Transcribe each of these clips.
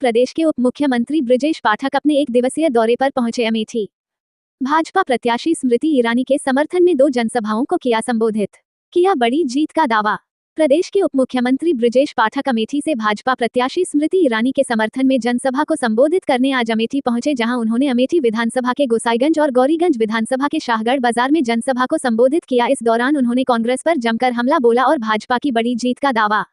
प्रदेश के उप मुख्यमंत्री बृजेश पाठक अपने एक दिवसीय दौरे पर पहुंचे अमेठी। भाजपा प्रत्याशी स्मृति ईरानी के समर्थन में 2 जनसभाओं को किया संबोधित, किया बड़ी जीत का दावा। प्रदेश के उप मुख्यमंत्री बृजेश पाठक अमेठी से भाजपा प्रत्याशी स्मृति ईरानी के समर्थन में जनसभा को संबोधित करने आज अमेठी पहुंचे, जहां उन्होंने अमेठी विधानसभा के गोसाईगंज और गौरीगंज विधानसभा के शाहगढ़ बाजार में जनसभा को संबोधित किया। इस दौरान उन्होंने कांग्रेस पर जमकर हमला बोला और भाजपा की बड़ी जीत का दावा।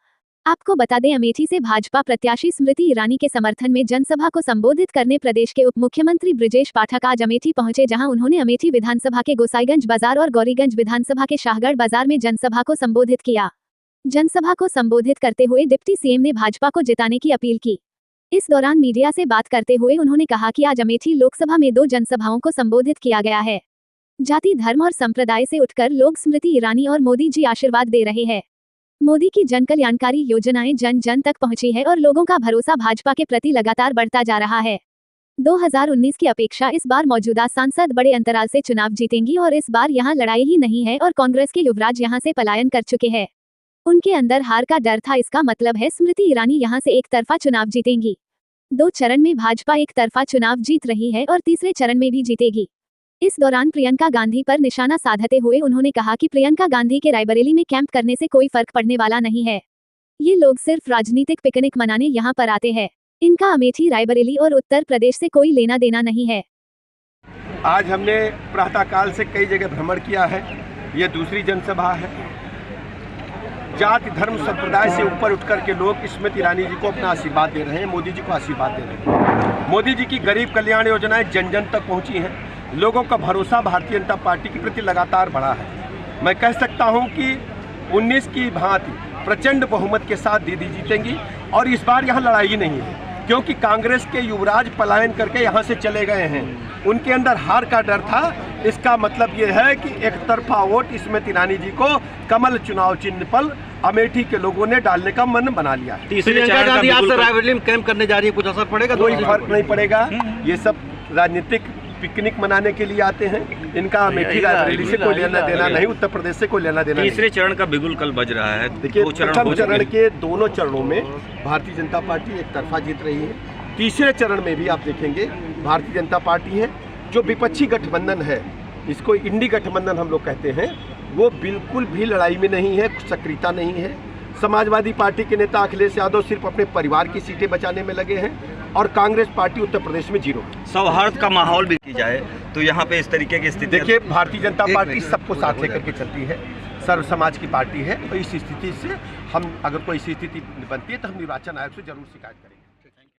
आपको बता दें, अमेठी से भाजपा प्रत्याशी स्मृति ईरानी के समर्थन में जनसभा को संबोधित करने प्रदेश के उप मुख्यमंत्री बृजेश पाठक आज अमेठी पहुंचे, जहां उन्होंने अमेठी विधानसभा के गोसाईगंज बाजार और गौरीगंज विधानसभा के शाहगढ़ बाजार में जनसभा को संबोधित किया। जनसभा को संबोधित करते हुए डिप्टी सीएम ने भाजपा को जिताने की अपील की। इस दौरान मीडिया से बात करते हुए उन्होंने कहा कि आज अमेठी लोकसभा में 2 जनसभाओं को संबोधित किया गया है। जाति, धर्म और संप्रदाय से उठकर लोग स्मृति ईरानी और मोदी जी आशीर्वाद दे रहे हैं। मोदी की जन कल्याणकारी योजनाएं जन जन तक पहुंची है और लोगों का भरोसा भाजपा के प्रति लगातार बढ़ता जा रहा है। 2019 की अपेक्षा इस बार मौजूदा सांसद बड़े अंतराल से चुनाव जीतेंगी और इस बार यहां लड़ाई ही नहीं है और कांग्रेस के युवराज यहां से पलायन कर चुके हैं। उनके अंदर हार का डर था, इसका मतलब है स्मृति ईरानी यहां से एक तरफा चुनाव जीतेंगी। 2 चरण में भाजपा एक तरफा चुनाव जीत रही है और तीसरे चरण में भी जीतेगी। इस दौरान प्रियंका गांधी पर निशाना साधते हुए उन्होंने कहा कि प्रियंका गांधी के रायबरेली में कैंप करने से कोई फर्क पड़ने वाला नहीं है। ये लोग सिर्फ राजनीतिक पिकनिक मनाने यहाँ पर आते हैं। इनका अमेठी, रायबरेली और उत्तर प्रदेश से कोई लेना देना नहीं है। आज हमने प्रातःकाल से कई जगह भ्रमण किया है। ये दूसरी जनसभा है। जाति, धर्म, संप्रदाय से ऊपर उठकर के लोग स्मृति ईरानी जी को अपना आशीर्वाद दे रहे हैं, मोदी जी को आशीर्वाद दे रहे हैं। मोदी जी की गरीब कल्याण योजनाएं जन जन तक पहुंची हैं। लोगों का भरोसा भारतीय जनता पार्टी के प्रति लगातार बढ़ा है। मैं कह सकता हूं कि 19 की भांति प्रचंड बहुमत के साथ दीदी जीतेंगी और इस बार यहां लड़ाई नहीं है, क्योंकि कांग्रेस के युवराज पलायन करके यहां से चले गए हैं। उनके अंदर हार का डर था। इसका मतलब ये है कि एक तरफा वोट स्मृति ईरानी जी को कमल चुनाव चिन्ह पर अमेठी के लोगों ने डालने का मन बना लिया है। प्रियंका गांधी आज से रायबरेली में कैंप करने जा रही है, कुछ असर पड़ेगा? कोई फर्क नहीं पड़ेगा। ये सब राजनीतिक पिकनिक मनाने के लिए आते हैं। इनका अमेठी, रायबरेली से कोई लेना देना नहीं, उत्तर प्रदेश से कोई लेना देना नहीं। तीसरे चरण का बिगुल कल बज रहा है। देखिए, प्रथम चरण के दोनों चरणों में भारतीय जनता पार्टी एक तरफा जीत रही है। तीसरे चरण में भी आप देखेंगे भारतीय जनता पार्टी है, जो विपक्षी गठबंधन है, इसको इंडी गठबंधन हम लोग कहते हैं, वो बिल्कुल भी लड़ाई में नहीं है, सक्रियता नहीं है। समाजवादी पार्टी के नेता अखिलेश यादव सिर्फ अपने परिवार की सीटें बचाने में लगे हैं और कांग्रेस पार्टी उत्तर प्रदेश में 0। सौहार्द का माहौल भी की जाए तो यहाँ पे इस तरीके की स्थिति। देखिए, भारतीय जनता पार्टी सबको साथ लेकर के चलती है, सर्व समाज की पार्टी है। और इस स्थिति से हम, अगर कोई स्थिति बनती है तो हम निर्वाचन आयोग से जरूर शिकायत करेंगे।